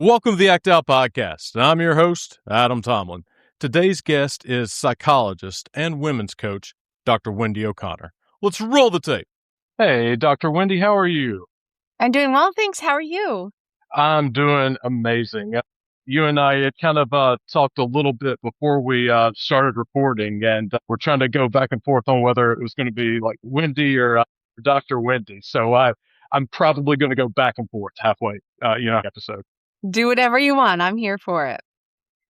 Welcome to the Act Out Podcast. I'm your host, Adam Tomlin. Today's guest is psychologist and women's coach, Dr. Wendy O'Connor. Let's roll the tape. Hey, Dr. Wendy, how are you? I'm doing well, thanks. How are you? I'm doing amazing. You and I had kind of talked a little bit before we started recording, and we're trying to go back and forth on whether it was going to be like Wendy or Dr. Wendy. So I'm probably going to go back and forth halfway, episode. Do whatever you want. I'm here for it.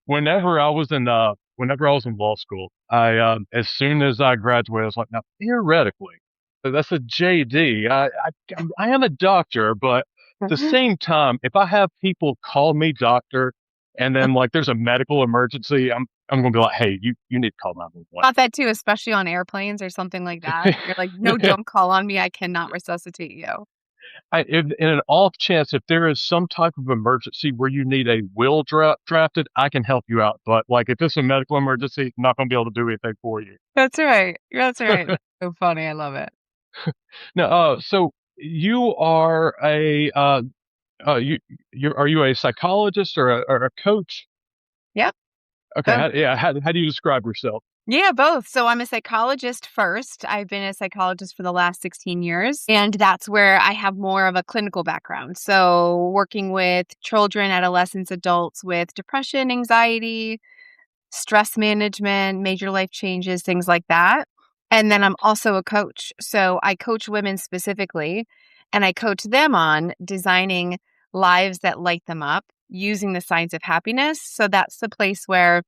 Whenever I was in law school, I as soon as I graduated, I was like, now theoretically, that's a JD. I am a doctor, but at the same time, if I have people call me doctor, and then like there's a medical emergency, I'm gonna be like, hey, you need to call 911. Got that too, especially on airplanes or something like that. You're like, no jump call on me. I cannot resuscitate you. In an off chance, if there is some type of emergency where you need a will drafted, I can help you out. But like if it's a medical emergency, I'm not going to be able to do anything for you. That's right. That's right. That's so funny. I love it. Now, so you are are you a psychologist or a coach? Yep. Okay. How do you describe yourself? Yeah, both. So I'm a psychologist first. I've been a psychologist for the last 16 years, and that's where I have more of a clinical background. So working with children, adolescents, adults with depression, anxiety, stress management, major life changes, things like that. And then I'm also a coach. So I coach women specifically, and I coach them on designing lives that light them up using the science of happiness. So that's the place where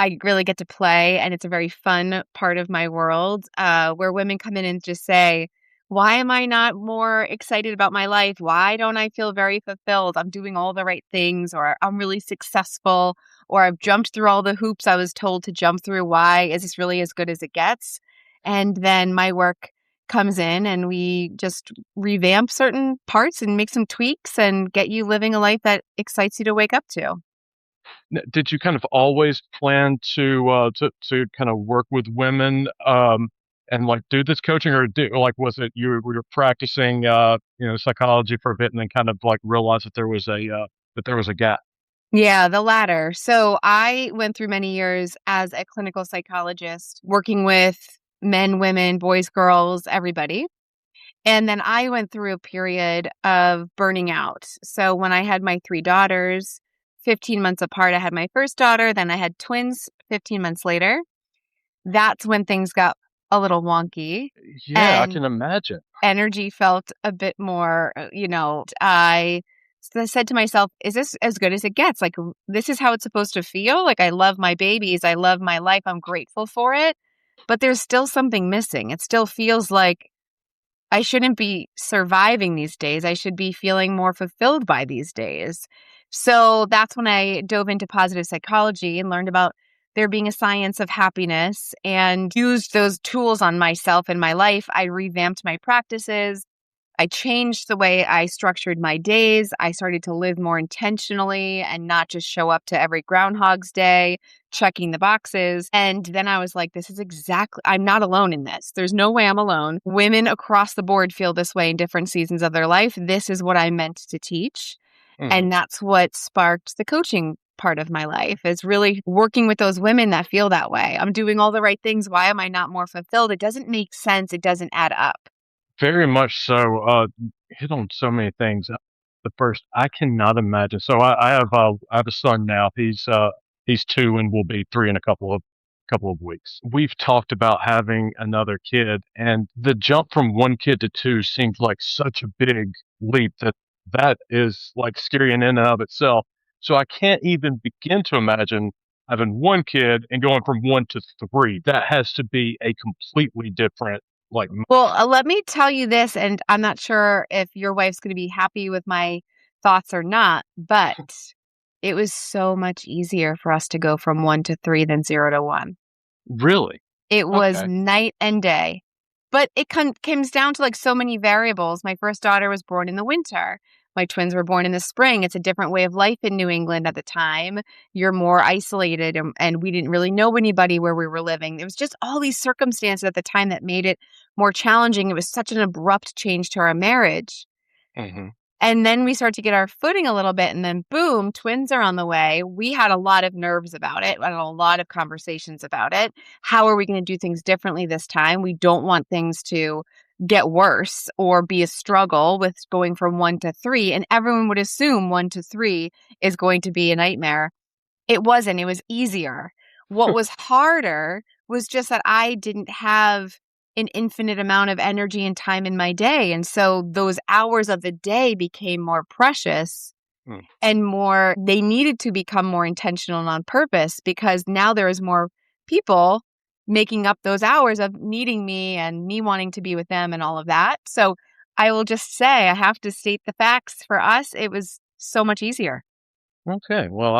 I really get to play, and it's a very fun part of my world where women come in and just say, why am I not more excited about my life? Why don't I feel very fulfilled? I'm doing all the right things, or I'm really successful, or I've jumped through all the hoops I was told to jump through. Why is this really as good as it gets? And then my work comes in and we just revamp certain parts and make some tweaks and get you living a life that excites you to wake up to. Did you kind of always plan to kind of work with women and like do this coaching, or was it you were practicing psychology for a bit and then kind of like realized that there was a gap? Yeah, the latter. So I went through many years as a clinical psychologist working with men, women, boys, girls, everybody. And then I went through a period of burning out. So when I had my 3 daughters, 15 months apart, I had my first daughter, then I had twins 15 months later. That's when things got a little wonky. Yeah, I can imagine. Energy felt a bit more, I said to myself, is this as good as it gets? Like, this is how it's supposed to feel? Like, I love my babies. I love my life. I'm grateful for it. But there's still something missing. It still feels like I shouldn't be surviving these days. I should be feeling more fulfilled by these days. So that's when I dove into positive psychology and learned about there being a science of happiness and used those tools on myself and my life. I revamped my practices. I changed the way I structured my days. I started to live more intentionally and not just show up to every Groundhog's Day, checking the boxes. And then I was like, I'm not alone in this. There's no way I'm alone. Women across the board feel this way in different seasons of their life. This is what I meant to teach. And that's what sparked the coaching part of my life, is really working with those women that feel that way. I'm doing all the right things. Why am I not more fulfilled? It doesn't make sense. It doesn't add up. Very much so. Hit on so many things. The first, I cannot imagine. So I have a son now. He's 2 and will be 3 in a couple of weeks. We've talked about having another kid, and the jump from 1 kid to 2 seems like such a big leap that is like scary in and of itself. So I can't even begin to imagine having 1 kid and going from 1 to 3. That has to be a completely different. Well, let me tell you this, and I'm not sure if your wife's going to be happy with my thoughts or not, but it was so much easier for us to go from 1 to 3 than 0 to 1. Really? It was night and day. But it comes down to like so many variables. My first daughter was born in the winter. My twins were born in the spring. It's a different way of life in New England at the time. You're more isolated, and we didn't really know anybody where we were living. There was just all these circumstances at the time that made it more challenging. It was such an abrupt change to our marriage. Mm-hmm. And then we start to get our footing a little bit, and then boom, twins are on the way. We had a lot of nerves about it and a lot of conversations about it. How are we going to do things differently this time? We don't want things to get worse or be a struggle with going from 1 to 3. And everyone would assume 1 to 3 is going to be a nightmare. It wasn't. It was easier. What was harder was just that I didn't have an infinite amount of energy and time in my day. And so those hours of the day became more precious Mm. and they needed to become more intentional and on purpose, because now there is more people making up those hours of needing me and me wanting to be with them and all of that. So I will just say, I have to state the facts. For us, it was so much easier. Okay. Well,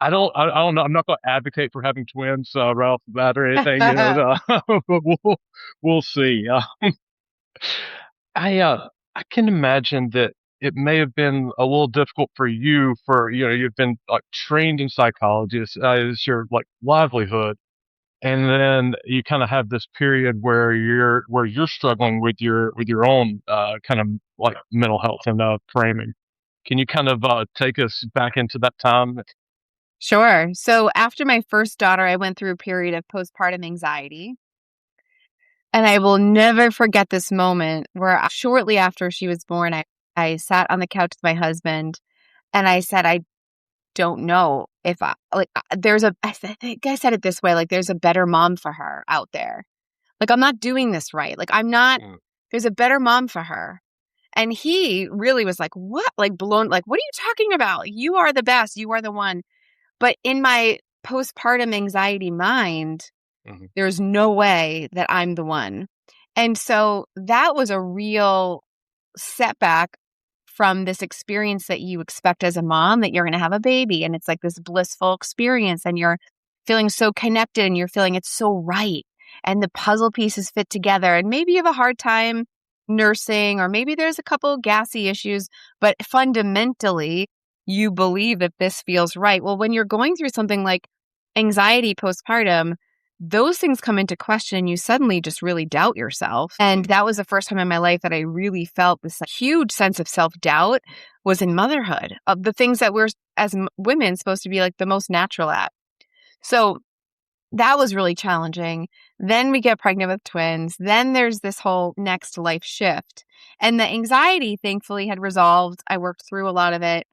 I don't know. I'm not going to advocate for having twins right off the bat or anything, you know. But we'll see. I can imagine that it may have been a little difficult for you. For you've been like trained in psychologist as your like livelihood, and then you kind of have this period where you're struggling with your own kind of like mental health and framing. Can you kind of take us back into that time? Sure. So after my first daughter, I went through a period of postpartum anxiety. And I will never forget this moment where shortly after she was born, I sat on the couch with my husband and I said, I don't know if I think I said it this way, like, there's a better mom for her out there. Like, I'm not doing this right. Like, Mm, there's a better mom for her. And he really was like, what? Like, blown, like, what are you talking about? You are the best. You are the one. But in my postpartum anxiety mind, mhm, there's no way that I'm the one. And so that was a real setback from this experience that you expect as a mom, that you're going to have a baby and it's like this blissful experience and you're feeling so connected and you're feeling it's so right and the puzzle pieces fit together, and maybe you have a hard time nursing or maybe there's a couple gassy issues, but fundamentally you believe that this feels right. Well, when you're going through something like anxiety postpartum, those things come into question and you suddenly just really doubt yourself. And mm, that was the first time in my life that I really felt this huge sense of self-doubt was in motherhood, of the things that we're as women supposed to be like the most natural at. So that was really challenging. Then we get pregnant with twins. Then there's this whole next life shift. And the anxiety thankfully had resolved. I worked through a lot of it.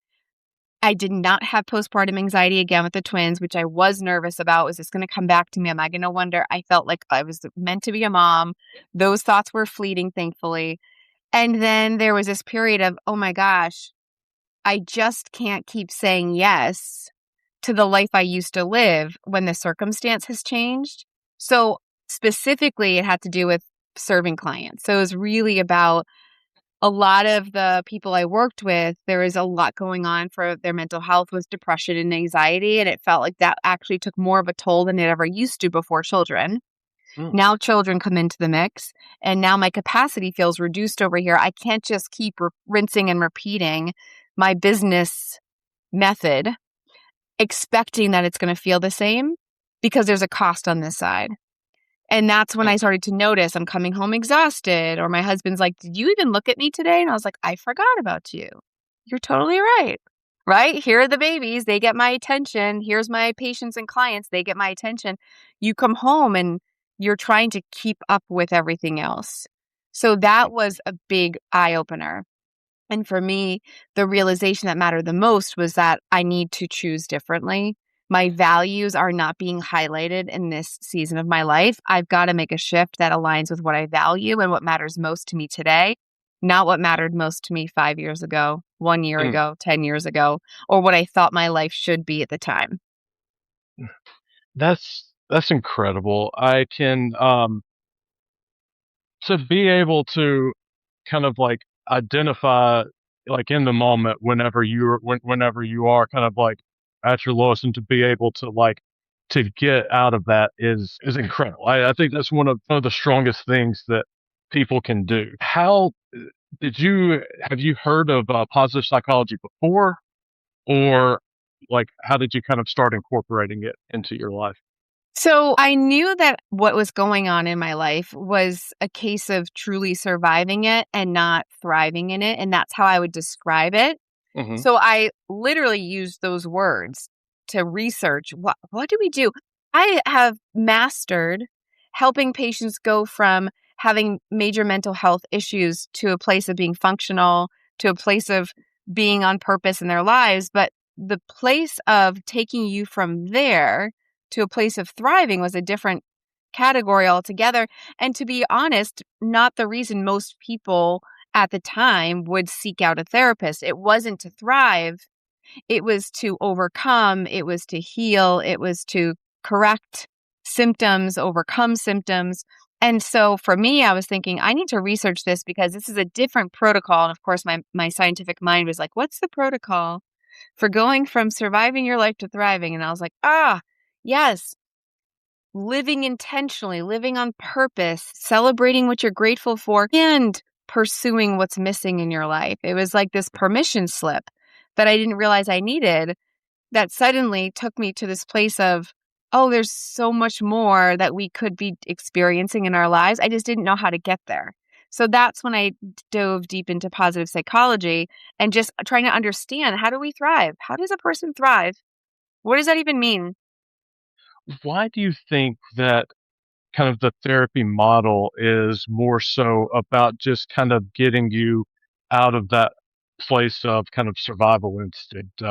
I did not have postpartum anxiety again with the twins, which I was nervous about. Was this going to come back to me? Am I going to wonder? I felt like I was meant to be a mom. Those thoughts were fleeting, thankfully. And then there was this period of, oh my gosh, I just can't keep saying yes to the life I used to live when the circumstance has changed. So specifically, it had to do with serving clients. So it was really about a lot of the people I worked with, there was a lot going on for their mental health with depression and anxiety. And it felt like that actually took more of a toll than it ever used to before children. mm, Now children come into the mix, and now my capacity feels reduced over here. I can't just keep rinsing and repeating my business method, expecting that it's going to feel the same, because there's a cost on this side. And that's when mm, I started to notice I'm coming home exhausted, or my husband's like, did you even look at me today? And I was like, I forgot about you. You're totally right. Right? Here are the babies. They get my attention. Here's my patients and clients. They get my attention. You come home and you're trying to keep up with everything else. So that was a big eye opener. And for me, the realization that mattered the most was that I need to choose differently. My values are not being highlighted in this season of my life. I've got to make a shift that aligns with what I value and what matters most to me today, not what mattered most to me 5 years ago, 1 year mm. ago, 10 years ago, or what I thought my life should be at the time. That's incredible. I can to be able to kind of like identify like in the moment whenever you are kind of like at your lowest, and to be able to like to get out of that is incredible. I think that's one of the strongest things that people can do. How did you have you heard of positive psychology before, or like how did you kind of start incorporating it into your life? So I knew that what was going on in my life was a case of truly surviving it and not thriving in it. And that's how I would describe it. Hmm. So I literally used those words to research what do we do? I have mastered helping patients go from having major mental health issues to a place of being functional, to a place of being on purpose in their lives. But the place of taking you from there to a place of thriving was a different category altogether. And to be honest, not the reason most people at the time would seek out a therapist. It wasn't to thrive, it was to overcome, it was to heal, it was to correct symptoms, overcome symptoms. And so for me, I was thinking, I need to research this because this is a different protocol. And of course, my scientific mind was like, what's the protocol for going from surviving your life to thriving? And I was like, yes, living intentionally, living on purpose, celebrating what you're grateful for, and pursuing what's missing in your life. It was like this permission slip that I didn't realize I needed that suddenly took me to this place of, oh, there's so much more that we could be experiencing in our lives. I just didn't know how to get there. So that's when I dove deep into positive psychology and just trying to understand, how do we thrive? How does a person thrive? What does that even mean? Why do you think that kind of the therapy model is more so about just kind of getting you out of that place of kind of survival instinct?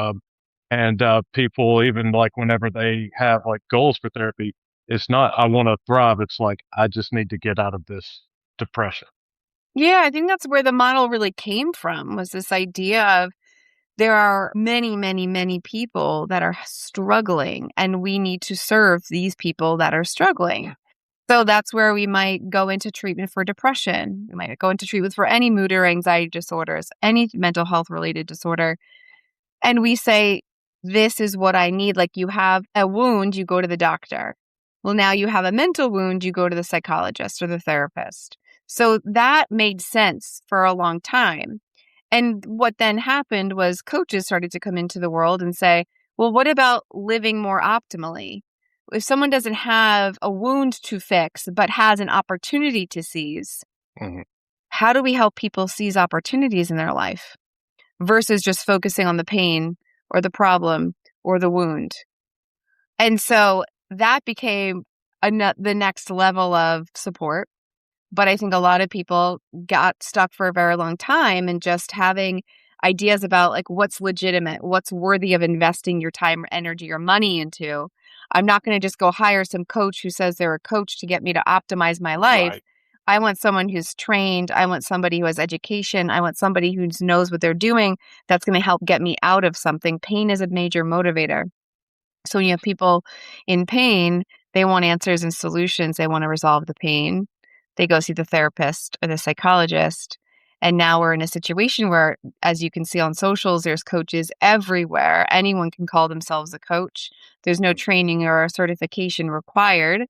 And people, even like whenever they have like goals for therapy, it's not, I want to thrive. It's like, I just need to get out of this depression. Yeah, I think that's where the model really came from, was this idea of there are many, many, many people that are struggling, and we need to serve these people that are struggling. So that's where we might go into treatment for depression. We might go into treatment for any mood or anxiety disorders, any mental health related disorder. And we say, this is what I need. Like, you have a wound, you go to the doctor. Well, now you have a mental wound, you go to the psychologist or the therapist. So that made sense for a long time. And what then happened was coaches started to come into the world and say, well, what about living more optimally? If someone doesn't have a wound to fix, but has an opportunity to seize, Hmm. how do we help people seize opportunities in their life versus just focusing on the pain or the problem or the wound? And so that became the next level of support. But I think a lot of people got stuck for a very long time and just having ideas about like what's legitimate, what's worthy of investing your time, energy, or money into. I'm not going to just go hire some coach who says they're a coach to get me to optimize my life. Right. I want someone who's trained. I want somebody who has education. I want somebody who knows what they're doing that's going to help get me out of something. Pain is a major motivator. So when you have people in pain, they want answers and solutions. They want to resolve the pain. They go see the therapist or the psychologist. And now we're in a situation where, as you can see on socials, there's coaches everywhere. Anyone can call themselves a coach. There's no training or certification required.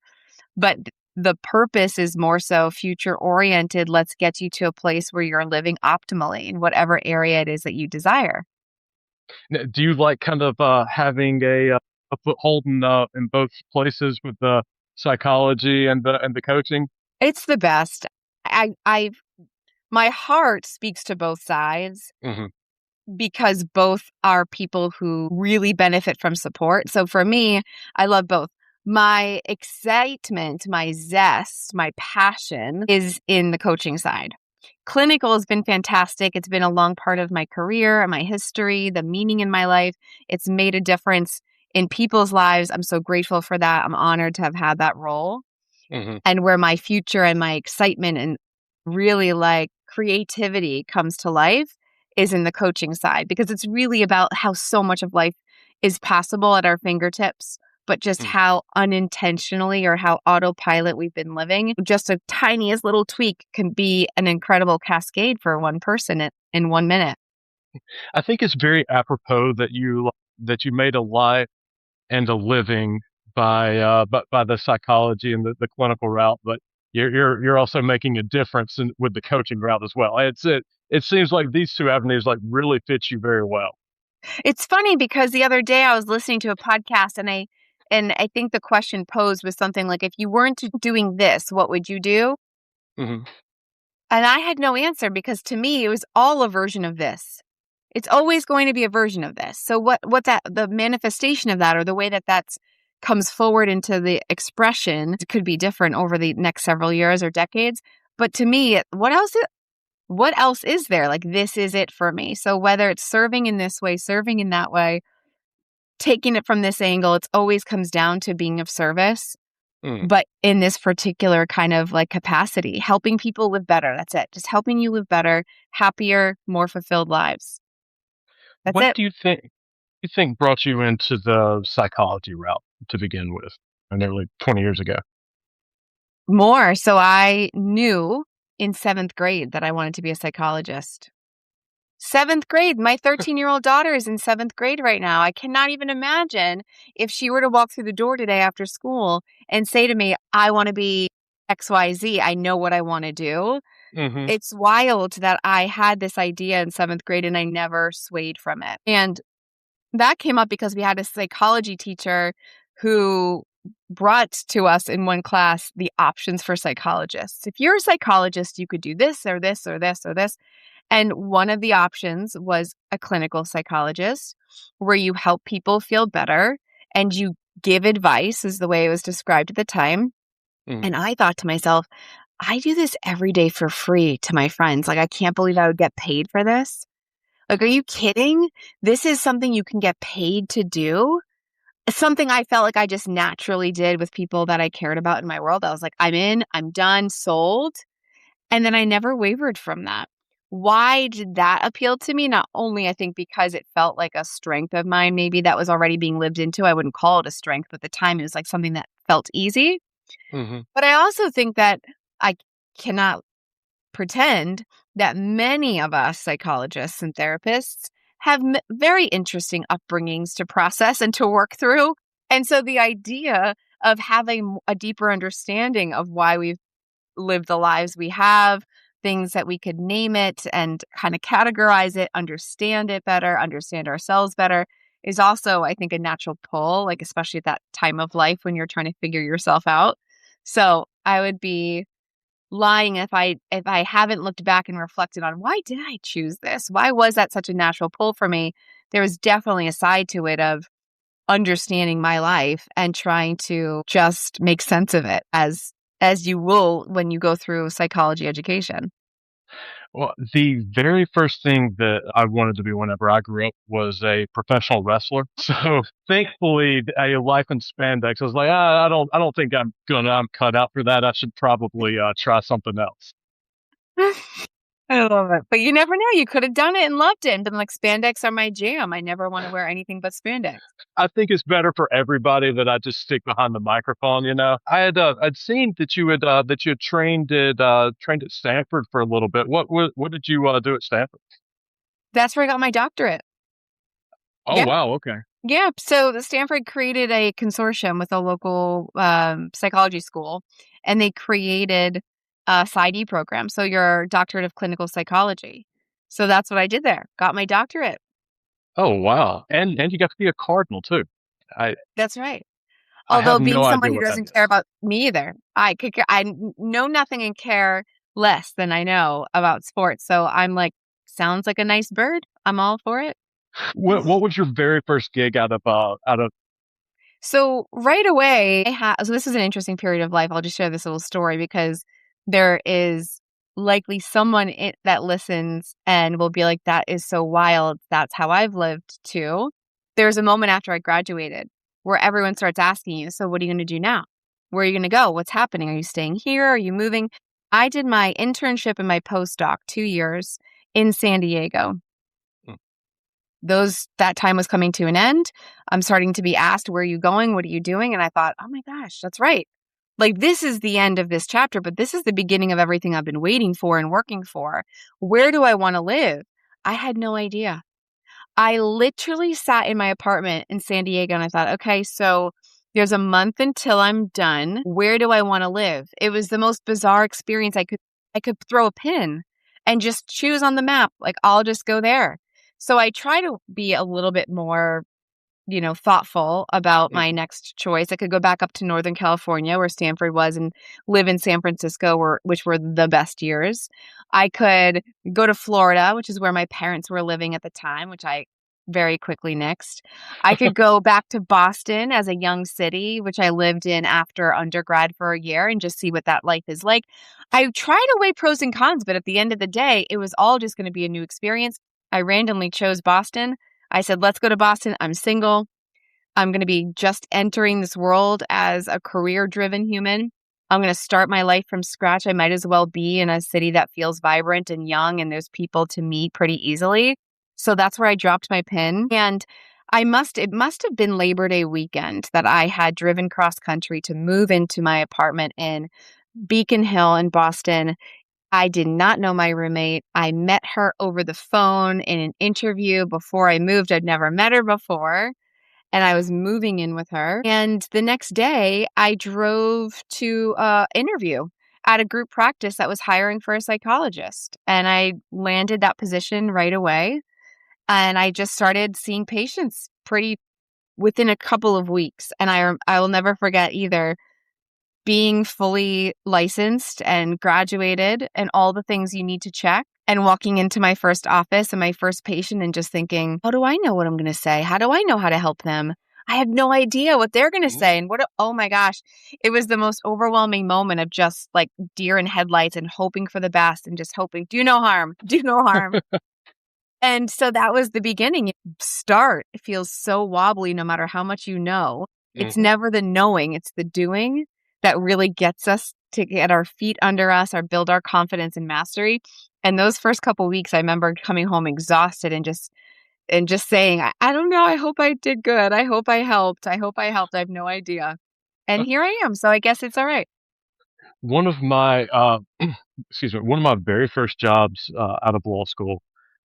But the purpose is more so future oriented. Let's get you to a place where you're living optimally in whatever area it is that you desire. Do you like kind of having a foothold in both places with the psychology and the coaching? It's the best. I My heart speaks to both sides Hmm. because both are people who really benefit from support. So for me, I love both. My excitement, my zest, my passion is in the coaching side. Clinical has been fantastic. It's been a long part of my career and my history, the meaning in my life. It's made a difference in people's lives. I'm so grateful for that. I'm honored to have had that role. Hmm. And where my future and my excitement and really like creativity comes to life is in the coaching side, because it's really about how so much of life is possible at our fingertips, but just how unintentionally or how autopilot we've been living. Just a tiniest little tweak can be an incredible cascade for one person in 1 minute. I think it's very apropos that you made a life and a living by the psychology and the clinical route, but you're also making a difference with the coaching route as well. It seems like these two avenues like really fit you very well. It's funny because the other day I was listening to a podcast and And I think the question posed was something like, if you weren't doing this, what would you do? Hmm. And I had no answer because to me, it was all a version of this. It's always going to be a version of this. So what that, the manifestation of that, or the way that that's comes forward into the expression could be different over the next several years or decades. But to me, what else is there? Like, this is it for me. So whether it's serving in this way, serving in that way, taking it from this angle, it always comes down to being of service. Mm. But in this particular kind of like capacity, helping people live better. That's it. Just helping you live better, happier, more fulfilled lives. That's What it. do you think brought you into the psychology route to begin with, nearly 20 years ago? More. So I knew in seventh grade that I wanted to be a psychologist. Seventh grade. My 13-year-old daughter is in seventh grade right now. I cannot even imagine if she were to walk through the door today after school and say to me, I want to be XYZ. I know what I want to do. Hmm. It's wild that I had this idea in seventh grade and I never swayed from it. And that came up because we had a psychology teacher who brought to us in one class the options for psychologists. If you're a psychologist, you could do this or this or this or this. And one of the options was a clinical psychologist, where you help people feel better and you give advice, is the way it was described at the time. Mm. And I thought to myself, I do this every day for free to my friends. Like, I can't believe I would get paid for this. Like, are you kidding? This is something you can get paid to do. Something I felt like I just naturally did with people that I cared about in my world. I was like, I'm in, I'm done, sold. And then I never wavered from that. Why did that appeal to me? Not only, I think, because it felt like a strength of mine, maybe that was already being lived into. I wouldn't call it a strength, but at the time it was like something that felt easy. Hmm. But I also think that I cannot pretend that many of us psychologists and therapists have very interesting upbringings to process and to work through. And so the idea of having a deeper understanding of why we've lived the lives we have, things that we could name it and kind of categorize it, understand it better, understand ourselves better, is also, I think, a natural pull, like especially at that time of life when you're trying to figure yourself out. So I would be lying if I haven't looked back and reflected on, why did I choose this? Why was that such a natural pull for me? There was definitely a side to it of understanding my life and trying to just make sense of it, as you will when you go through psychology education. Well, the very first thing that I wanted to be whenever I grew up was a professional wrestler. So thankfully, a life in spandex. I was like, I don't think I'm cut out for that. I should probably try something else. I love it. But you never know. You could have done it and loved it and been like, spandex are my jam. I never want to wear anything but spandex. I think it's better for everybody that I just stick behind the microphone. I'd seen that you had trained at Stanford for a little bit. What did you do at Stanford? That's where I got my doctorate. Oh Yeah. wow, okay. Yeah. So the Stanford created a consortium with a local psychology school, and they created a PsyD program. So your doctorate of clinical psychology. So that's what I did there. Got my doctorate. Oh wow, and you got to be a cardinal too. I That's right. I Although have being no someone idea who what that doesn't care is. about me either, know nothing and care less than I know about sports. So I'm like, sounds like a nice bird. I'm all for it. What was your very first gig out of? So right away, so this is an interesting period of life. I'll just share this little story because there is likely someone that listens and will be like, that is so wild. That's how I've lived too. There's a moment after I graduated where everyone starts asking you, so what are you going to do now? Where are you going to go? What's happening? Are you staying here? Are you moving? I did my internship and my postdoc 2 years in San Diego. Hmm. That time was coming to an end. I'm starting to be asked, where are you going? What are you doing? And I thought, oh my gosh, that's right. Like, this is the end of this chapter, but this is the beginning of everything I've been waiting for and working for. Where do I want to live? I had no idea. I literally sat in my apartment in San Diego and I thought, okay, so there's a month until I'm done. Where do I want to live? It was the most bizarre experience. I could throw a pin and just choose on the map. Like, I'll just go there. So I try to be a little bit more thoughtful about my Mhm. next choice. I could go back up to Northern California where Stanford was and live in San Francisco, which were the best years. I could go to Florida, which is where my parents were living at the time, which I very quickly nixed. I could go back to Boston as a young city, which I lived in after undergrad for a year and just see what that life is like. I tried to weigh pros and cons, but at the end of the day, it was all just going to be a new experience. I randomly chose Boston. I said, let's go to Boston. I'm single. I'm going to be just entering this world as a career driven human. I'm going to start my life from scratch. I might as well be in a city that feels vibrant and young and there's people to meet pretty easily. So that's where I dropped my pin. And it must have been Labor Day weekend that I had driven cross country to move into my apartment in Beacon Hill in Boston. I did not know my roommate. I met her over the phone in an interview before I moved. I'd never met her before, and I was moving in with her. And the next day, I drove to a interview at a group practice that was hiring for a psychologist, and I landed that position right away. And I just started seeing patients pretty within a couple of weeks. And I will never forget either being fully licensed and graduated and all the things you need to check and walking into my first office and my first patient and just thinking, how do I know what I'm going to say? How do I know how to help them? I have no idea what they're going to say. And oh my gosh, it was the most overwhelming moment of just like deer in headlights and hoping for the best and just hoping, do no harm, do no harm. And so that was the beginning. Start it feels so wobbly no matter how much you know. It's Mhm. never the knowing, it's the doing that really gets us to get our feet under us or build our confidence and mastery. And those first couple weeks, I remember coming home exhausted and just saying, I don't know, I hope I did good. I hope I helped. I hope I helped. I have no idea. And here I am. So I guess it's all right. One of my excuse me, one of my very first jobs out of law school,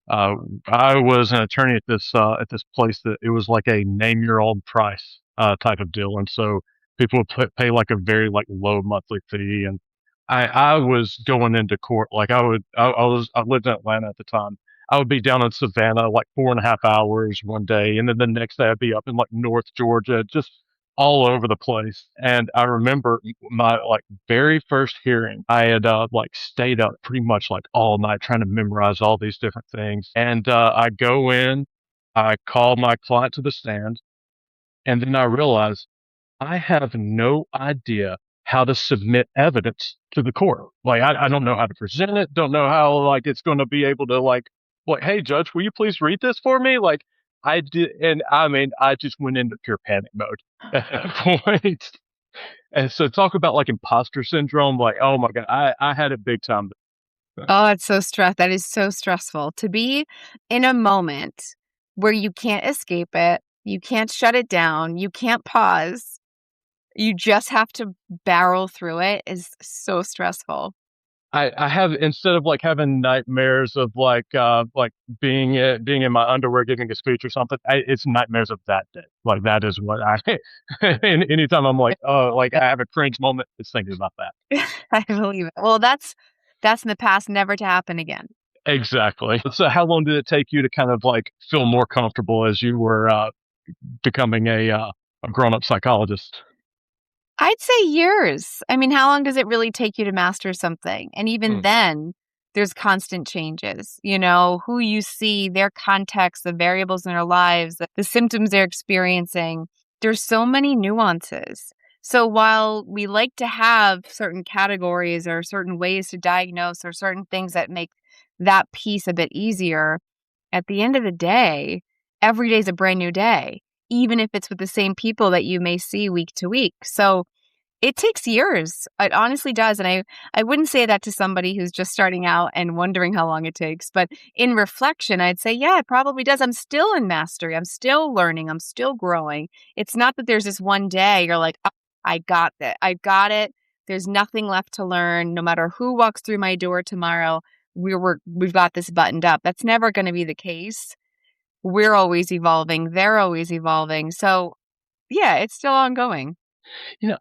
uh, I was an attorney at this place that it was like a name your own price type of deal, and so people would pay like a very like low monthly fee, and I was going into court like I lived in Atlanta at the time. I would be down in Savannah like 4.5 hours one day, and then the next day I'd be up in like North Georgia, just all over the place. And I remember my like very first hearing, I had like stayed up pretty much like all night trying to memorize all these different things. And I go in, I call my client to the stand, and then I realize I have no idea how to submit evidence to the court. Like I don't know how to present it, don't know how like it's going to be able to like, hey judge, will you please read this for me? Like I did, and I mean I just went into pure panic mode at that point. And so talk about like imposter syndrome. Like, oh my God, I had it big time. Oh, it's so that is so stressful to be in a moment where you can't escape it, you can't shut it down, you can't pause, you just have to barrel through it is so stressful. I have, instead of like having nightmares of like being in my underwear giving a speech or something, it's nightmares of that day. Like that is what I and anytime I'm like, oh, like I have a cringe moment, it's thinking about that. I believe it. Well, that's in the past, never to happen again. Exactly. So how long did it take you to kind of like feel more comfortable as you were becoming a grown up psychologist? I'd say years. I mean, how long does it really take you to master something? And even Hmm. then, there's constant changes. Who you see, their context, the variables in their lives, the symptoms they're experiencing. There's so many nuances. So while we like to have certain categories or certain ways to diagnose or certain things that make that piece a bit easier, at the end of the day, every day is a brand new day, even if it's with the same people that you may see week to week. So it takes years. It honestly does. And I wouldn't say that to somebody who's just starting out and wondering how long it takes. But in reflection, I'd say, yeah, it probably does. I'm still in mastery. I'm still learning. I'm still growing. It's not that there's this one day you're like, "Oh, I got that. I got it. There's nothing left to learn. No matter who walks through my door tomorrow, we've got this buttoned up." That's never going to be the case. We're always evolving. They're always evolving. So yeah, it's still ongoing.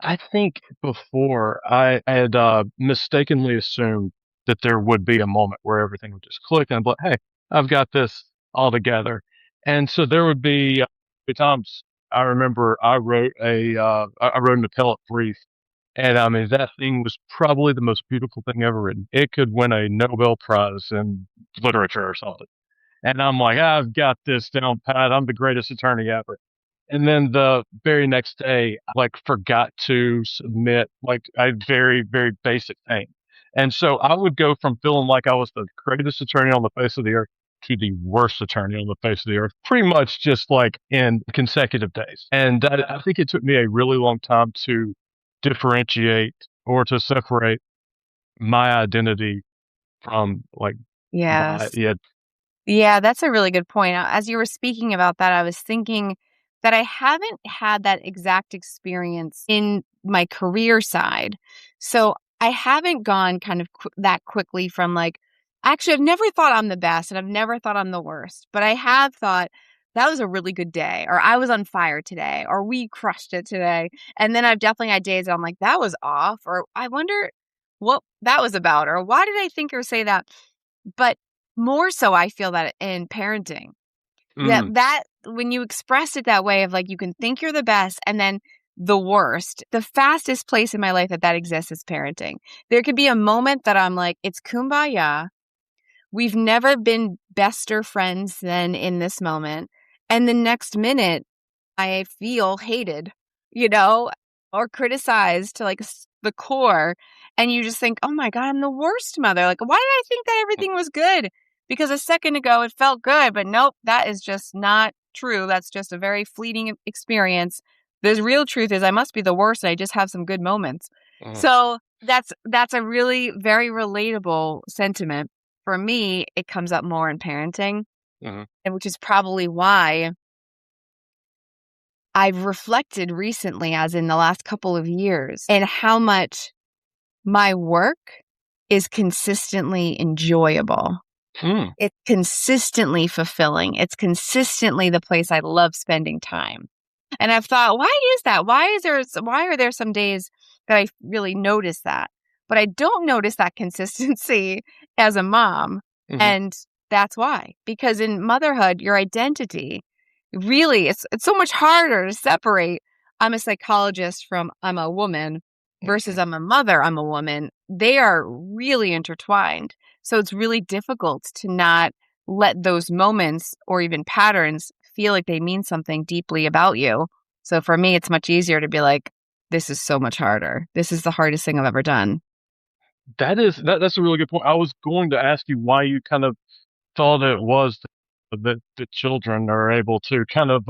I think before I had mistakenly assumed that there would be a moment where everything would just click and I'm like, hey, I've got this all together. And so there would be times I remember I wrote an appellate brief, and I mean that thing was probably the most beautiful thing ever written. It could win a Nobel Prize in literature or something. And I'm like, I've got this down pat. I'm the greatest attorney ever. And then the very next day, I like forgot to submit like a very, very basic thing. And so I would go from feeling like I was the greatest attorney on the face of the earth to the worst attorney on the face of the earth, pretty much just like in consecutive days. And I think it took me a really long time to differentiate or to separate my identity from like my, Yes. yeah. Yeah, that's a really good point. As you were speaking about that, I was thinking that I haven't had that exact experience in my career side. So I haven't gone kind of that quickly from like, actually, I've never thought I'm the best and I've never thought I'm the worst, but I have thought that was a really good day, or I was on fire today, or we crushed it today. And then I've definitely had days that I'm like, that was off, or I wonder what that was about, or why did I think or say that? But more so, I feel that in parenting, Mm, that when you express it that way of like, you can think you're the best and then the worst, the fastest place in my life that exists is parenting. There could be a moment that I'm like, it's kumbaya. We've never been bester friends than in this moment. And the next minute, I feel hated, you know, or criticized to like the core. And you just think, oh my God, I'm the worst mother. Like, why did I think that everything was good? Because a second ago it felt good, but nope, that is just not true. That's just a very fleeting experience. The real truth is I must be the worst. And I just have some good moments. mm, So that's a really very relatable sentiment. For me, it comes up more in parenting, mhm, and which is probably why I've reflected recently, as in the last couple of years, and how much my work is consistently enjoyable. mm, It's consistently fulfilling. It's consistently the place I love spending time. And I've thought, why is that? Why are there some days that I really notice that? But I don't notice that consistency as a mom. mhm, And that's why. Because in motherhood, your identity really it's so much harder to separate I'm a psychologist from I'm a woman versus mhm. I'm a mother, I'm a woman. They are really intertwined. So it's really difficult to not let those moments or even patterns feel like they mean something deeply about you. So for me, it's much easier to be like, this is so much harder. This is the hardest thing I've ever done. That's a really good point. I was going to ask you why you kind of thought it was that the children are able to kind of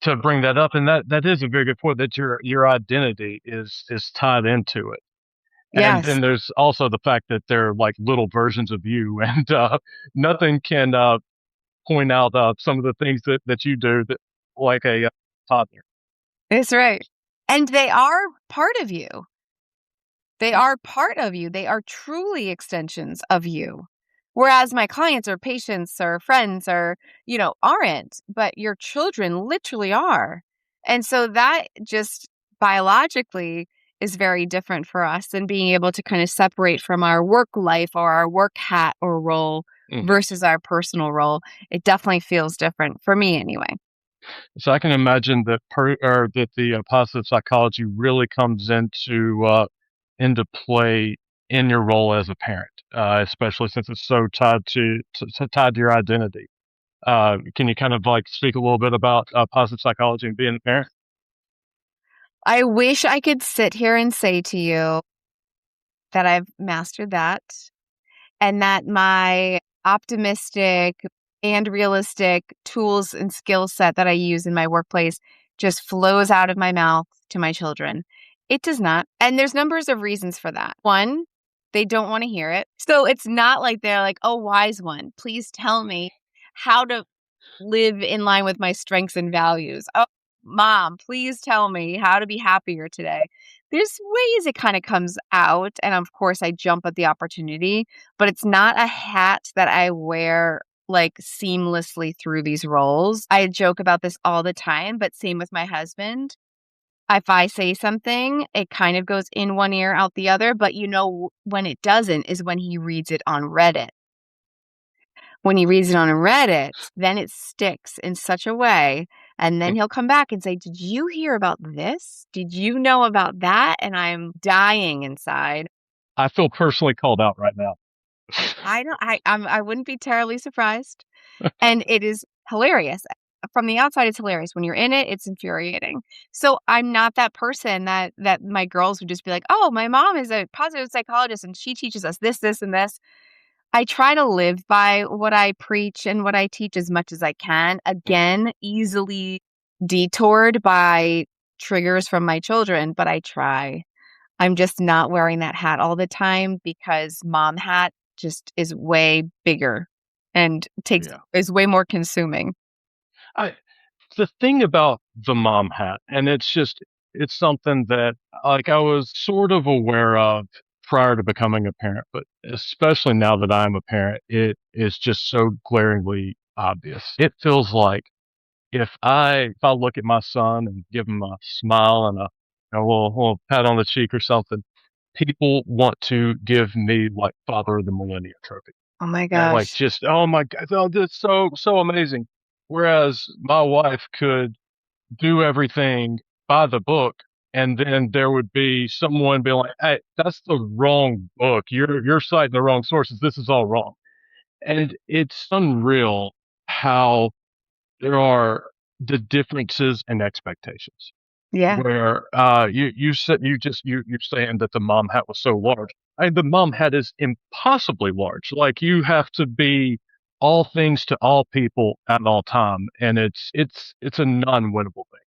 to bring that up, and that is a very good point that your identity is tied into it. And Yes, then there's also the fact that they're like little versions of you, and nothing can point out some of the things that you do that like a toddler. that's right. And they are part of you. They are part of you. They are truly extensions of you. Whereas my clients or patients or friends or, aren't, but your children literally are. And so that just biologically is very different for us than being able to kind of separate from our work life or our work hat or role Mhm. versus our personal role. It definitely feels different for me anyway. So I can imagine that or that the positive psychology really comes into play in your role as a parent, especially since it's so tied to your identity. Can you kind of like speak a little bit about positive psychology and being a parent? I wish I could sit here and say to you that I've mastered that and that my optimistic and realistic tools and skill set that I use in my workplace just flows out of my mouth to my children. It does not. And there's numbers of reasons for that. One, they don't want to hear it. So it's not like they're like, oh, wise one, please tell me how to live in line with my strengths and values. Oh, mom, please tell me how to be happier today. There's ways it kind of comes out. And of course, I jump at the opportunity, but it's not a hat that I wear like seamlessly through these roles. I joke about this all the time, but same with my husband. If I say something, it kind of goes in one ear, out the other. But when it doesn't is when he reads it on Reddit. When he reads it on Reddit, then it sticks in such a way And then he'll come back and say, "Did you hear about this? Did you know about that?" And I'm dying inside. I feel personally called out right now. I don't I wouldn't be terribly surprised. And it is hilarious. From the outside, it's hilarious. When you're in it, it's infuriating. So I'm not that person that my girls would just be like, "Oh, my mom is a positive psychologist and she teaches us this, this, and this." I try to live by what I preach and what I teach as much as I can. Again, easily detoured by triggers from my children, but I try. I'm just not wearing that hat all the time because mom hat just is way bigger and Yeah. is way more consuming. I the thing about the mom hat, and it's something that like I was sort of aware of prior to becoming a parent, but especially now that I'm a parent, it is just so glaringly obvious. It feels like if I look at my son and give him a smile and a little pat on the cheek or something, people want to give me like Father of the Millennium trophy. Oh my And like gosh. just oh my god, oh, that's so amazing. Whereas my wife could do everything by the book, and then there would be someone be like, "Hey, that's the wrong book. You're citing the wrong sources. This is all wrong." And it's unreal how there are the differences in expectations. Yeah. Where you said you're saying that the mom hat was so large. The mom hat is impossibly large. Like you have to be all things to all people at all time, and it's a non-winnable thing.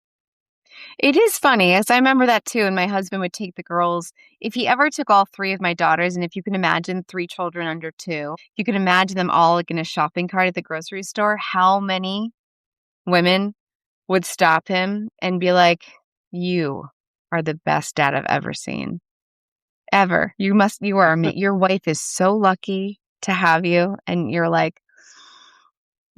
It is funny, as I remember that too, and my husband would take the girls if he ever took all 3 of my daughters, and if you can imagine 3 children under 2, you can imagine them all, like, in a shopping cart at the grocery store, how many women would stop him and be like, "You are the best dad I've ever seen. Ever. You are ama your wife is so lucky to have you," and you're like,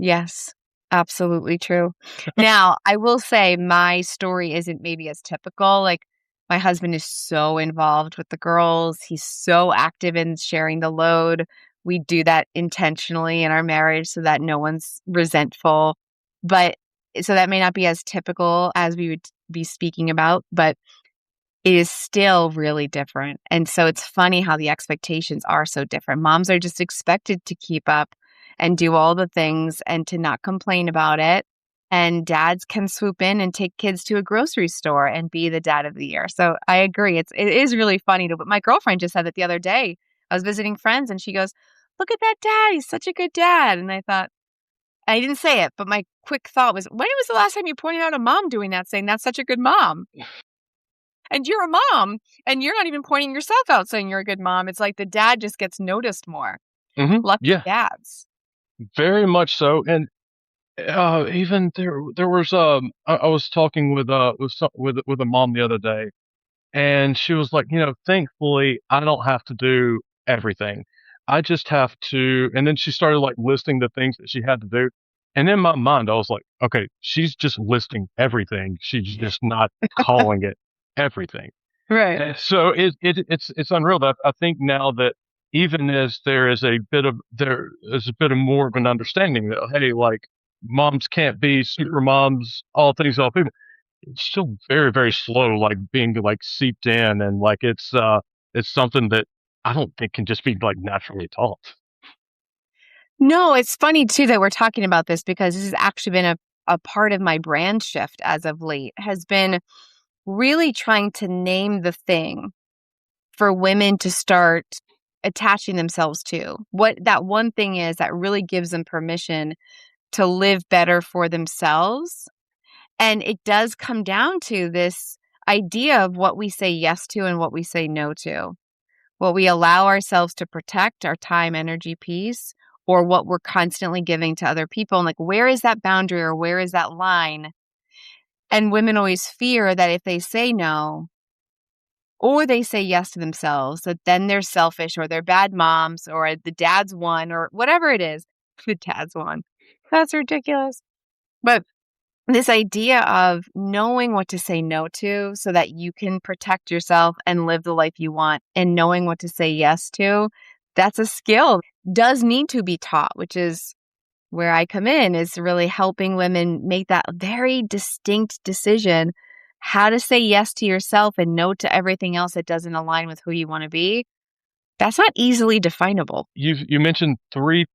yes, absolutely true. Now, I will say my story isn't maybe as typical, like, my husband is so involved with the girls, he's so active in sharing the load. We do that intentionally in our marriage so that no one's resentful, but so that may not be as typical as we would be speaking about, but it is still really different, and so it's funny how the expectations are so different. Moms are just expected to keep up and do all the things and to not complain about it, and dads can swoop in and take kids to a grocery store and be the dad of the year. So I agree, it is really funny to but my girlfriend just said that the other day. I was visiting friends and she goes, "Look at that dad, he's such a good dad," and I thought I didn't say it, but my quick thought was, "When was the last time you pointed out a mom doing that, saying that's such a good mom?" And you're a mom, and you're not even pointing yourself out saying you're a good mom. It's like the dad just gets noticed more. Lucky Yeah, dads. very much so. And even there was I was talking with a mom the other day, and she was like, thankfully I don't have to do everything. I just have to. And then she started like listing the things that she had to do. And in my mind, I was like, okay, she's just listing everything. She's just not calling it everything. Right. And so it's unreal that I think now that even as there is a bit of more of an understanding that hey, like moms can't be super moms, all things, to all people. It's still very, very slow, like being like seeped in, and like it's something that I don't think can just be like naturally taught. No, it's funny too that we're talking about this because this has actually been a part of my brand shift as of late, has been really trying to name the thing for women to start attaching themselves to. What that one thing is that really gives them permission to live better for themselves. And it does come down to this idea of what we say yes to and what we say no to. What we allow ourselves to protect, our time, energy, peace, or what we're constantly giving to other people. And like, where is that boundary or where is that line? And women always fear that if they say no or they say yes to themselves, that then they're selfish or they're bad moms or the dad's one or whatever it is. The dad's one. That's ridiculous. But this idea of knowing what to say no to so that you can protect yourself and live the life you want and knowing what to say yes to, that's a skill. Does need to be taught, which is where I come in is really helping women make that very distinct decision how to say yes to yourself and no to everything else that doesn't align with who you want to be. That's not easily definable. You mentioned three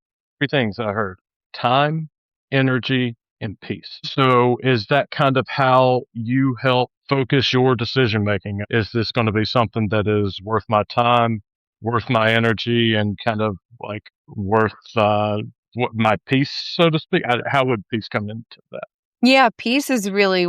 things I heard: time, energy, and peace. So is that kind of how you help focus your decision making? Is this going to be something that is worth my time, worth my energy, and kind of like worth what my peace, so to speak? How would peace come into that? Yeah, peace is really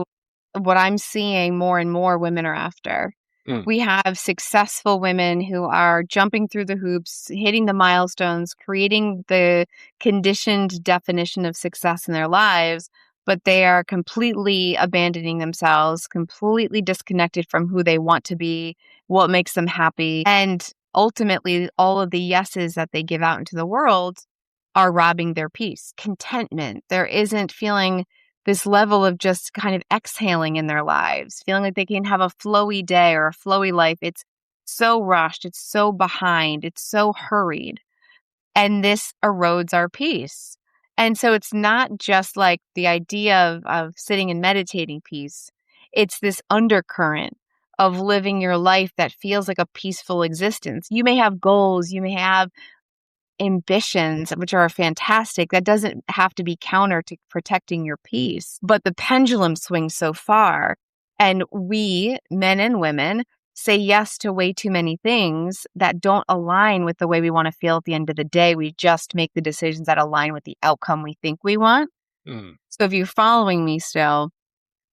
what I'm seeing more and more women are after. Mm, We have successful women who are jumping through the hoops, hitting the milestones, creating the conditioned definition of success in their lives, but they are completely abandoning themselves, completely disconnected from who they want to be, what makes them happy. And ultimately, all of the yeses that they give out into the world are robbing their peace, contentment. There isn't feeling this level of just kind of exhaling in their lives, feeling like they can have a flowy day or a flowy life. It's so rushed, it's so behind, it's so hurried. And this erodes our peace. And so it's not just like the idea of sitting and meditating peace, it's this undercurrent of living your life that feels like a peaceful existence. You may have goals, you may have ambitions, which are fantastic. That doesn't have to be counter to protecting your peace. But the pendulum swings so far. And we, men and women, say yes to way too many things that don't align with the way we want to feel at the end of the day. We just make the decisions that align with the outcome we think we want. mm, So if you're following me still,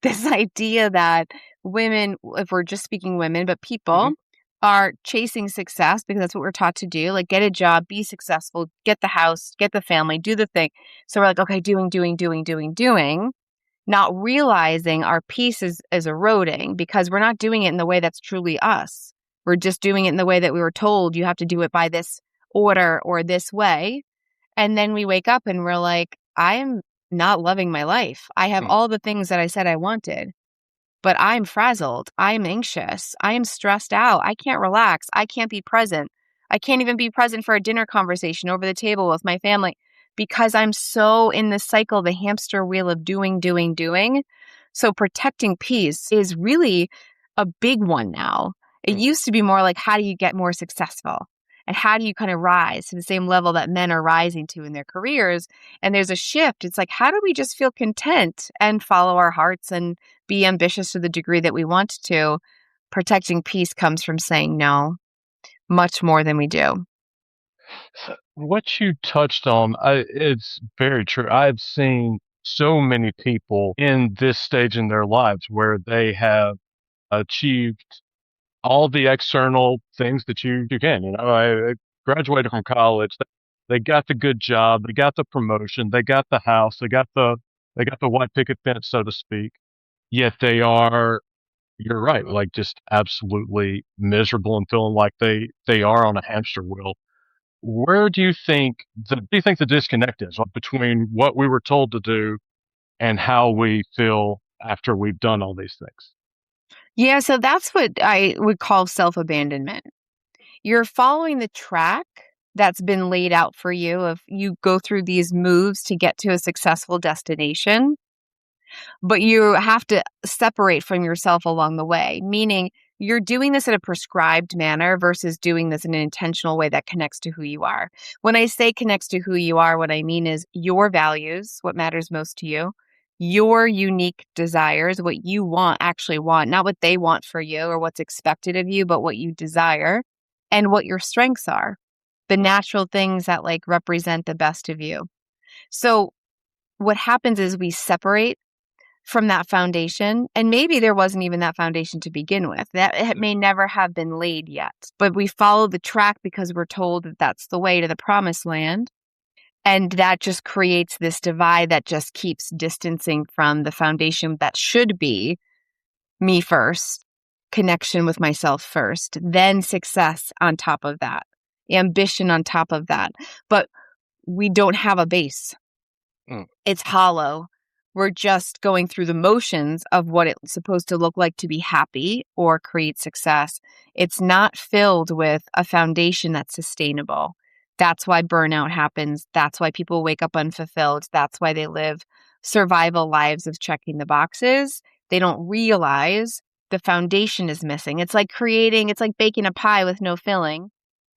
this idea that women, if we're just speaking women, but people mhm, are chasing success because that's what we're taught to do, like get a job, be successful, get the house, get the family, do the thing. So we're like, okay, doing, not realizing our peace is eroding because we're not doing it in the way that's truly us. We're just doing it in the way that we were told you have to do it by this order or this way. And then we wake up and we're like, I'm not loving my life. I have mm, all the things that I said I wanted, but I'm frazzled. I am anxious. I am stressed out. I can't relax. I can't be present. I can't even be present for a dinner conversation over the table with my family because I'm so in the cycle, the hamster wheel of doing. So protecting peace is really a big one now. It mm. used to be more like, how do you get more successful? And how do you kind of rise to the same level that men are rising to in their careers? And there's a shift. It's like, how do we just feel content and follow our hearts and be ambitious to the degree that we want to? Protecting peace comes from saying no much more than we do. What you touched on, it's very true. I've seen so many people in this stage in their lives where they have achieved all the external things that you can. I graduated from college. They got the good job. They got the promotion. They got the house. They got the white picket fence, so to speak. Yet they are, you're right, like just absolutely miserable and feeling like they are on a hamster wheel. Where do you think the disconnect is between what we were told to do and how we feel after we've done all these things? Yeah, so that's what I would call self abandonment. You're following the track that's been laid out for you if you go through these moves to get to a successful destination. But you have to separate from yourself along the way, meaning you're doing this in a prescribed manner versus doing this in an intentional way that connects to who you are. When I say connects to who you are, what I mean is your values, what matters most to you, your unique desires, what you want, actually want, not what they want for you or what's expected of you, but what you desire and what your strengths are, the natural things that like represent the best of you. So what happens is we separate from that foundation. And maybe there wasn't even that foundation to begin with. That it may never have been laid yet. But we follow the track because we're told that that's the way to the promised land. And that just creates this divide that just keeps distancing from the foundation that should be me first, connection with myself first, then success on top of that, ambition on top of that. But we don't have a base. Mm, It's hollow. We're just going through the motions of what it's supposed to look like to be happy or create success. It's not filled with a foundation that's sustainable, That's why burnout happens. That's why people wake up unfulfilled. That's why they live survival lives of checking the boxes. They don't realize the foundation is missing. It's like baking a pie with no filling.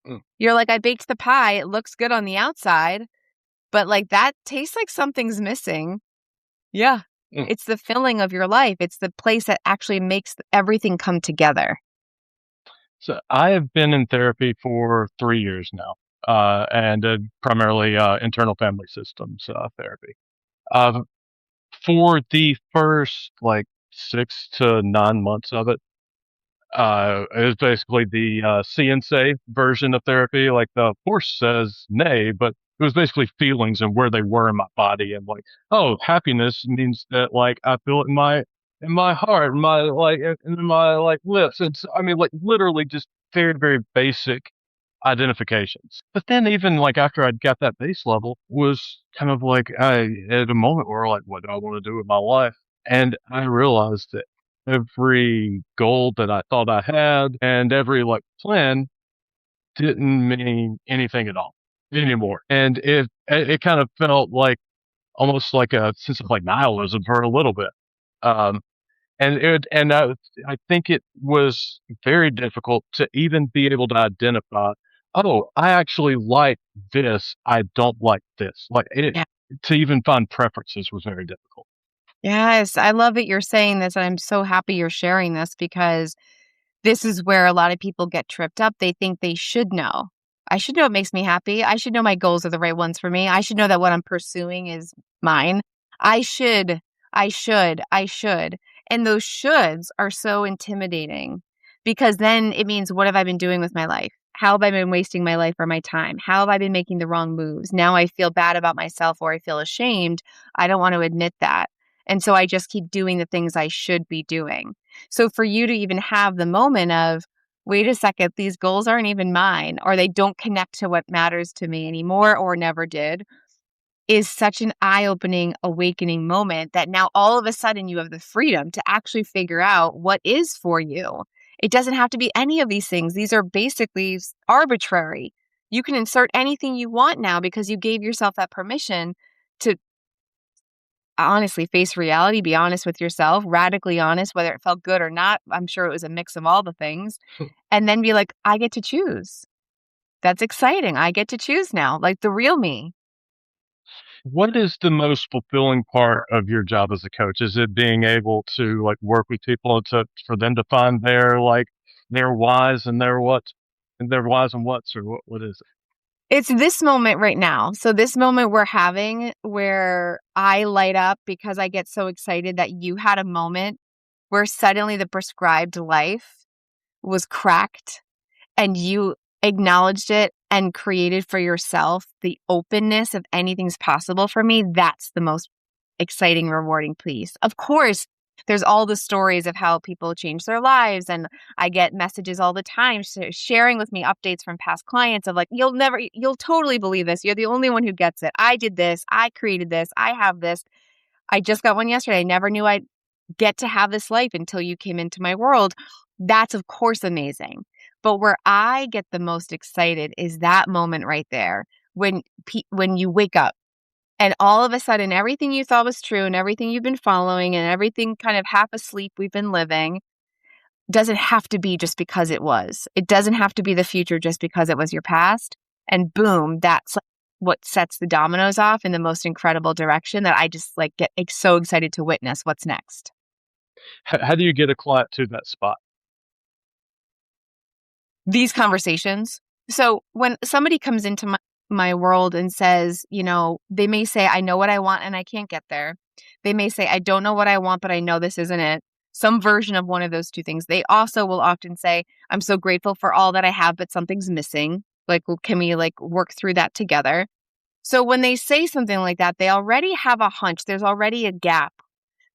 Mm. You're like, I baked the pie. It looks good on the outside, but like that tastes like something's missing. Yeah. Mm. It's the filling of your life. It's the place that actually makes everything come together. So I have been in therapy for 3 years now, and primarily internal family systems therapy. Uh, for the first like 6 to 9 months of it, it was basically the see and say version of therapy. Like the horse says neigh, but it was basically feelings and where they were in my body, and like, oh, happiness means that like I feel it in my heart, in my like lips. It's I mean like literally just very very basic identifications. But then even like after I'd got that base level was kind of like I at a moment where like what do I want to do with my life? And I realized that every goal that I thought I had and every like plan didn't mean anything at all anymore. And it kind of felt like almost like a sense of like nihilism for a little bit. Um, I think it was very difficult to even be able to identify, oh, I actually like this. I don't like this. Like it Yeah. to even find preferences was very difficult. Yes. I love that you're saying this. And I'm so happy you're sharing this because this is where a lot of people get tripped up. They think they should know. I should know what makes me happy. I should know my goals are the right ones for me. I should know that what I'm pursuing is mine. I should, I should. And those shoulds are so intimidating because then it means, what have I been doing with my life? How have I been wasting my life or my time? How have I been making the wrong moves? Now I feel bad about myself or I feel ashamed. I don't want to admit that. And so I just keep doing the things I should be doing. So for you to even have the moment of, wait a second, these goals aren't even mine, or they don't connect to what matters to me anymore or never did, is such an eye-opening, awakening moment that now all of a sudden you have the freedom to actually figure out what is for you. It doesn't have to be any of these things. These are basically arbitrary. You can insert anything you want now because you gave yourself that permission to honestly face reality, be honest with yourself, radically honest, whether it felt good or not. I'm sure it was a mix of all the things. And then be like, I get to choose. That's exciting. I get to choose now, like the real me. What is the most fulfilling part of your job as a coach? Is it being able to like work with people to for them to find their whys and their whys and whats, or what is it? It's this moment right now. So this moment we're having where I light up because I get so excited that you had a moment where suddenly the prescribed life was cracked and you acknowledged it and created for yourself the openness of anything's possible for me. That's the most exciting, rewarding piece. Of course, there's all the stories of how people change their lives. And I get messages all the time sharing with me updates from past clients of like, you'll totally believe this. You're the only one who gets it. I did this. I created this. I have this. I just got one yesterday. I never knew I'd get to have this life until you came into my world. That's of course amazing. But where I get the most excited is that moment right there when you wake up and all of a sudden everything you thought was true and everything you've been following and everything kind of half asleep we've been living doesn't have to be just because it was. It doesn't have to be the future just because it was your past. And boom, that's like what sets the dominoes off in the most incredible direction that I just like get so excited to witness what's next. How do you get a client to that spot? These conversations. So when somebody comes into my world and says, they may say, I know what I want and I can't get there. They may say, I don't know what I want, but I know this isn't it. Some version of one of those two things. They also will often say, I'm so grateful for all that I have, but something's missing. Like, can we like work through that together? So when they say something like that, they already have a hunch. There's already a gap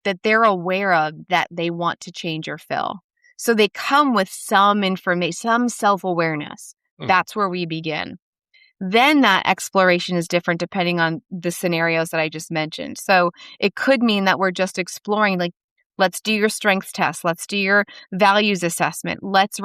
that they're aware of that they want to change or fill. So they come with some information, some self-awareness. That's where we begin. Then that exploration is different depending on the scenarios that I just mentioned. So it could mean that we're just exploring, like, Let's do your strengths test. Let's do your values assessment. Let's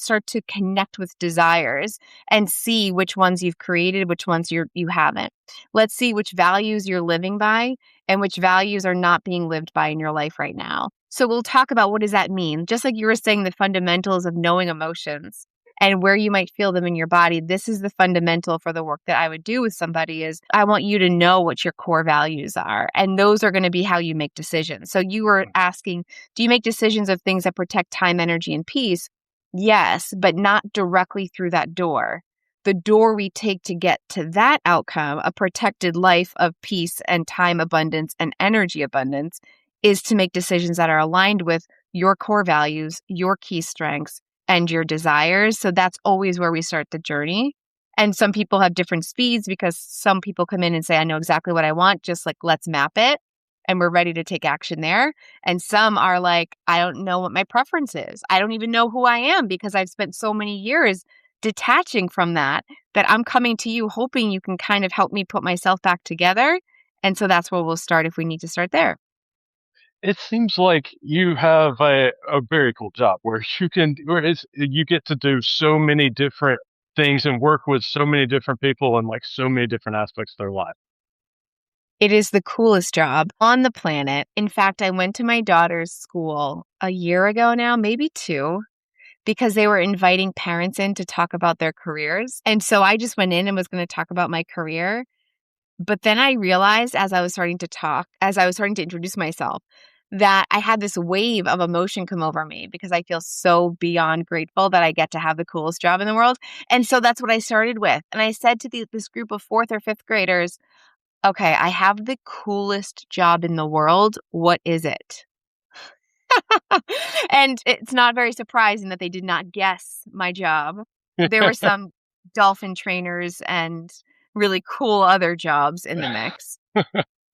start to connect with desires and see which ones you've created, which ones you haven't. Let's see which values you're living by and which values are not being lived by in your life right now. So we'll talk about what does that mean? Just like you were saying, the fundamentals of knowing emotions and where you might feel them in your body. This is the fundamental for the work that I would do with somebody is I want you to know what your core values are. And those are going to be how you make decisions. So you were asking, do you make decisions of things that protect time, energy, and peace? Yes, but not directly through that door. The door we take to get to that outcome, a protected life of peace and time abundance and energy abundance, is to make decisions that are aligned with your core values, your key strengths, and your desires. So that's always where we start the journey. And some people have different speeds because some people come in and say, I know exactly what I want, just like, let's map it. And we're ready to take action there. And some are like, I don't know what my preference is. I don't even know who I am because I've spent so many years detaching from that I'm coming to you hoping you can kind of help me put myself back together. And so that's where we'll start if we need to start there. It seems like you have a very cool job where you get to do so many different things and work with so many different people and like so many different aspects of their life. It is the coolest job on the planet. In fact, I went to my daughter's school a year ago now, maybe two, because they were inviting parents in to talk about their careers. And so I just went in and was going to talk about my career. But then I realized as I was starting to introduce myself, that I had this wave of emotion come over me because I feel so beyond grateful that I get to have the coolest job in the world. And so that's what I started with. And I said to this group of fourth or fifth graders, okay, I have the coolest job in the world. What is it? And it's not very surprising that they did not guess my job. There were some dolphin trainers and really cool other jobs in the mix.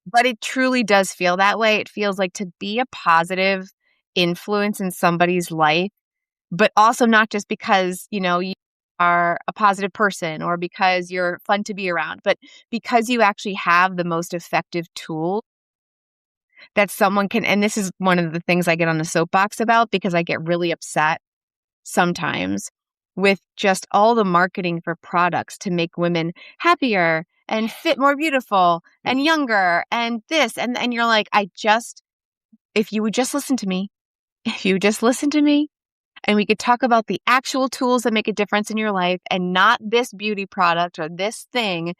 But it truly does feel that way. It feels like to be a positive influence in somebody's life, but also not just because, you are a positive person or because you're fun to be around, but because you actually have the most effective tool that someone can. And this is one of the things I get on the soapbox about because I get really upset sometimes with just all the marketing for products to make women happier and fit more beautiful and younger and this. And you're like, if you would just listen to me, if you just listen to me and we could talk about the actual tools that make a difference in your life and not this beauty product or this thing,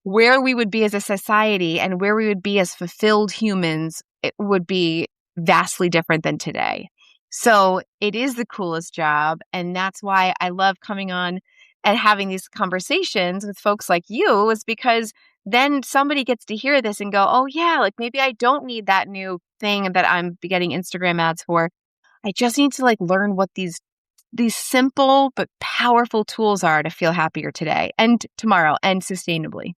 where we would be as a society and where we would be as fulfilled humans, it would be vastly different than today. So it is the coolest job. And that's why I love coming on and having these conversations with folks like you, is because then somebody gets to hear this and go, oh yeah, like maybe I don't need that new thing that I'm getting Instagram ads for. I just need to like learn what these simple but powerful tools are to feel happier today and tomorrow and sustainably.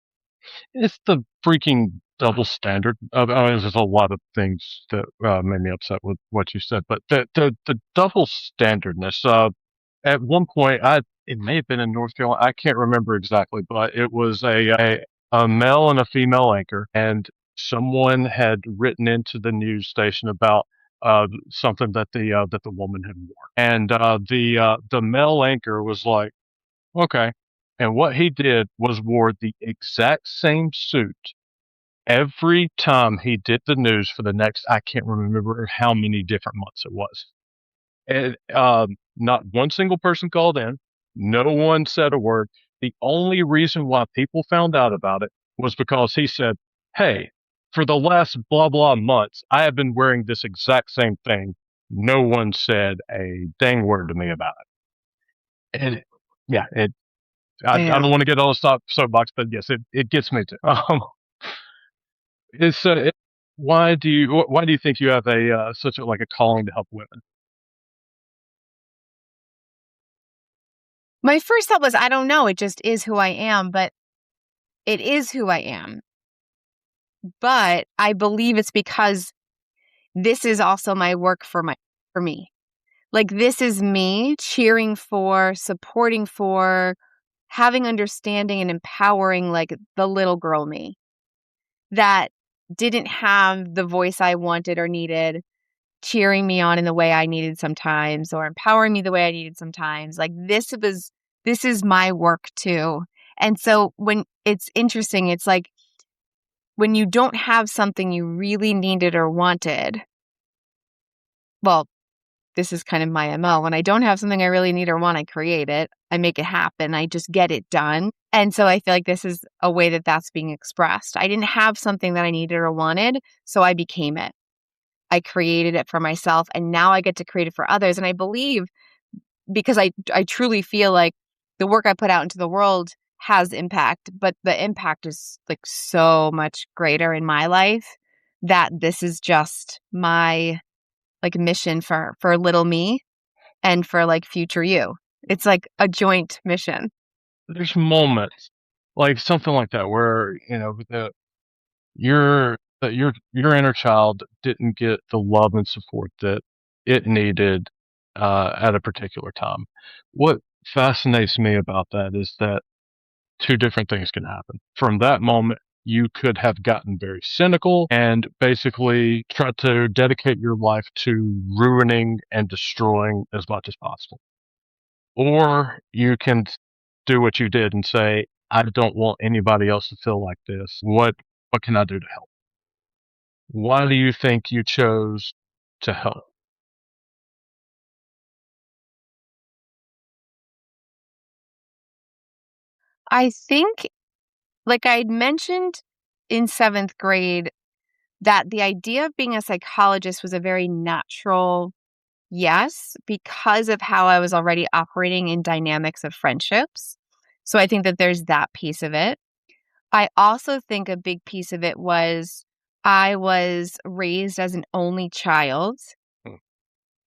It's the freaking double standard. There's a lot of things that made me upset with what you said, but the double standardness. At one point, it may have been in North Carolina. I can't remember exactly, but it was a male and a female anchor, and someone had written into the news station about something that the woman had worn, and the male anchor was like, okay. And what he did was wore the exact same suit every time he did the news for the next, I can't remember how many different months it was. And not one single person called in. No one said a word. The only reason why people found out about it was because he said, hey, for the last blah, blah months, I have been wearing this exact same thing. No one said a dang word to me about it. And yeah, I don't want to get on the soapbox, but yes, it gets me too. It's why do you think you have such a like a calling to help women? My first thought was, I don't know, it just is who I am, but it is who I am. But I believe it's because this is also my work for me. Like this is me cheering for, supporting for, having understanding and empowering like the little girl me that didn't have the voice I wanted or needed, cheering me on in the way I needed sometimes or empowering me the way I needed sometimes. Like this is my work too. And so when it's interesting, it's like when you don't have something you really needed or wanted, well, this is kind of my MO. When I don't have something I really need or want, I create it. I make it happen. I just get it done. And so I feel like this is a way that that's being expressed. I didn't have something that I needed or wanted, so I became it. I created it for myself, and now I get to create it for others. And I believe because I truly feel like the work I put out into the world has impact, but the impact is like so much greater in my life that this is just my like mission for little me and for like future you. It's like a joint mission. There's moments like something like that where, your inner child didn't get the love and support that it needed at a particular time. What fascinates me about that is that two different things can happen. From that moment, you could have gotten very cynical and basically tried to dedicate your life to ruining and destroying as much as possible. Or you can do what you did and say, I don't want anybody else to feel like this. What can I do to help? Why do you think you chose to help? I think, like I'd mentioned in seventh grade, that the idea of being a psychologist was a very natural yes, because of how I was already operating in dynamics of friendships. So I think that there's that piece of it. I also think a big piece of it was I was raised as an only child. Hmm.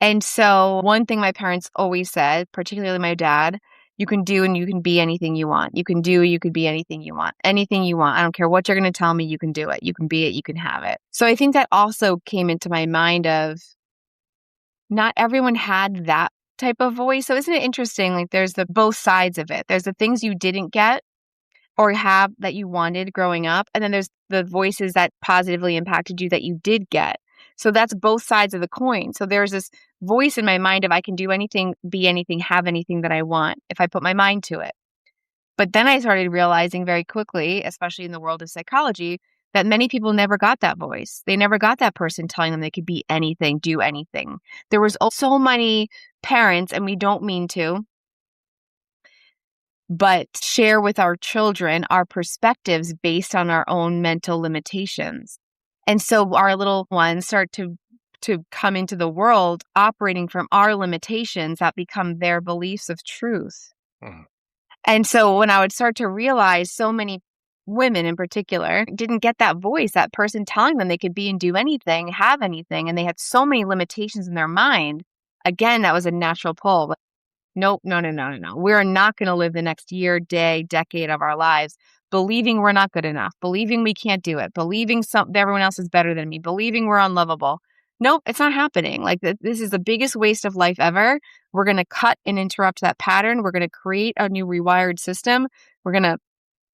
And so one thing my parents always said, particularly my dad, you can do and you can be anything you want. You can do, you could be anything you want. Anything you want. I don't care what you're going to tell me, you can do it. You can be it, you can have it. So I think that also came into my mind of not everyone had that type of voice. So isn't it interesting? Like there's the both sides of it. There's the things you didn't get or have that you wanted growing up. And then there's the voices that positively impacted you that you did get. So that's both sides of the coin. So there's this voice in my mind of I can do anything, be anything, have anything that I want if I put my mind to it. But then I started realizing very quickly, especially in the world of psychology, that many people never got that voice. They never got that person telling them they could be anything, do anything. There was so many parents, and we don't mean to, but share with our children our perspectives based on our own mental limitations. And so our little ones start to come into the world operating from our limitations that become their beliefs of truth. Mhm. And so when I would start to realize so many women in particular didn't get that voice, that person telling them they could be and do anything, have anything, and they had so many limitations in their mind, again, that was a natural pull. Nope, no, no, no, no, no. We're not going to live the next year, day, decade of our lives believing we're not good enough, believing we can't do it, believing everyone else is better than me, believing we're unlovable. Nope, it's not happening. Like this is the biggest waste of life ever. We're going to cut and interrupt that pattern. We're going to create a new rewired system. We're going to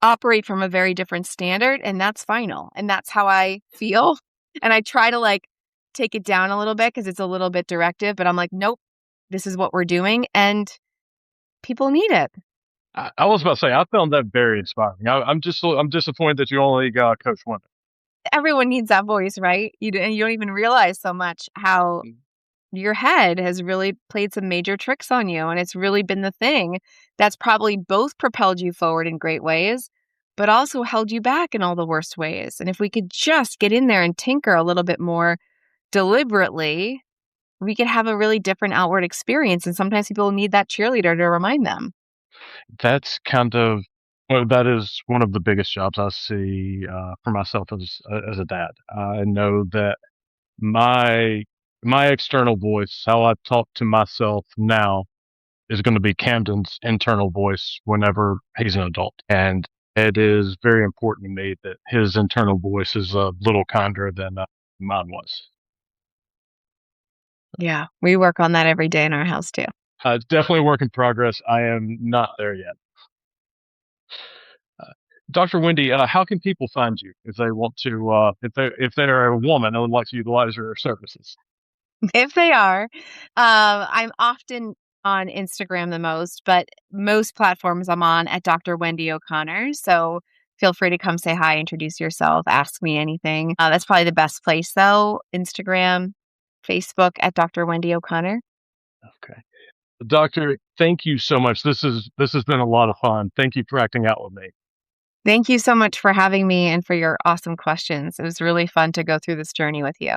operate from a very different standard, and that's final. And that's how I feel. And I try to like take it down a little bit because it's a little bit directive, but I'm like, nope, this is what we're doing. And people need it. I was about to say I found that very inspiring. I'm disappointed that you only got coach women. Everyone needs that voice, right? And you don't even realize so much how your head has really played some major tricks on you. And it's really been the thing that's probably both propelled you forward in great ways, but also held you back in all the worst ways. And if we could just get in there and tinker a little bit more deliberately, we could have a really different outward experience. And sometimes people need that cheerleader to remind them. That's kind of well, that is one of the biggest jobs I see for myself as a dad. I know that my my external voice, how I talk to myself now, is going to be Camden's internal voice whenever he's an adult, and it is very important to me that his internal voice is a little kinder than mine was. Yeah, we work on that every day in our house too. It's definitely a work in progress. I am not there yet. Uh, Dr. Wendy, how can people find you if they want to, if they're a woman and would like to utilize your services? If they are, I'm often on Instagram the most, but most platforms I'm on at Dr. Wendy O'Connor. So feel free to come say hi, introduce yourself, ask me anything. That's probably the best place though. Instagram, Facebook at Dr. Wendy O'Connor. Okay. Doctor, thank you so much. This has been a lot of fun. Thank you for acting out with me. Thank you so much for having me and for your awesome questions. It was really fun to go through this journey with you.